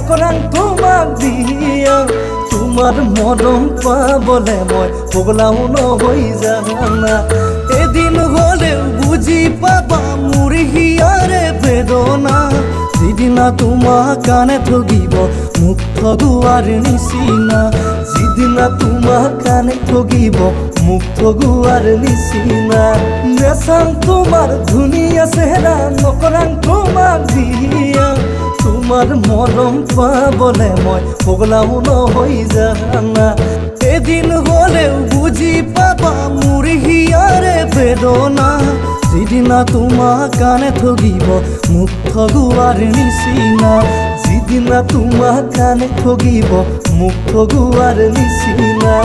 নকৰাং তোমাক দিয়া তোমাৰ মৰম পাবলে মই পগলাও নহৈ জানা এদিন হলেও বুজি পাবা মোৰ হিয়াৰে বেদনা যিদিনা তোমাৰ কানে ঠগিব মোক ঠগুৱাৰ নিচিনা যিদিনা তোমাৰ কানে ঠগিব মোক ঠগুৱাৰ নিচিনা নেচাং তোমাৰ ধুনীয়া চেহেৰা নকৰাং তোমাক দিয়া তোমাৰ মৰম পাবলে মই পগলাও নহৈ জানা এদিন হলেও বুজি পাবা মোৰ হিয়াৰে বেদনা যিদিনা তোমাৰ কানে ঠগিব মোক ঠগুৱাৰ নিচিনা যিদিনা তোমাৰ কানে ঠগিব মোক ঠগুৱাৰ নিচিনা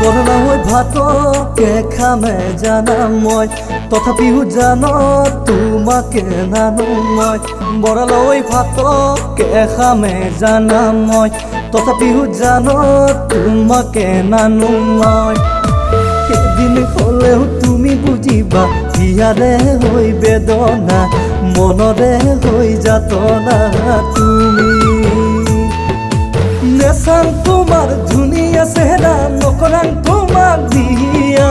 বৰলা হৈ ভাতকে খামে জানা মই তথাপিও জান তোমাকে নানো মই বৰলা হৈ ভাতকে খামে জানা মই তথাপিও জান তোমাকে নানো মই এদিন হলেও তুমি বুজিবা হিয়াৰে হৈ বেদনা মনৰে হৈ যাতনা তুমি নেচাং তোমাৰ ধুনীয়া চেহেৰা নকৰাং তোমাক দিয়া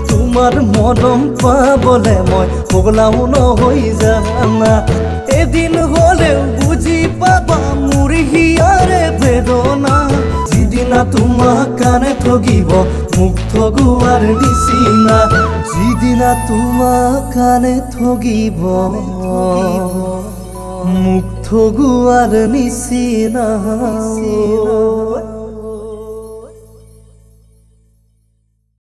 তোমাৰ মৰম পাবলে মই পগলাও নহৈ জানা এদিন হলেও বুজি পাবা মোৰ হিয়াৰে বেদনা যিদিনা তোমাক কানে ঠগিব মোক ঠগুৱাৰ নিচিনা যিদিনা তোমাক কানে ঠগিব মোক ঠগুৱাৰ নিচিনা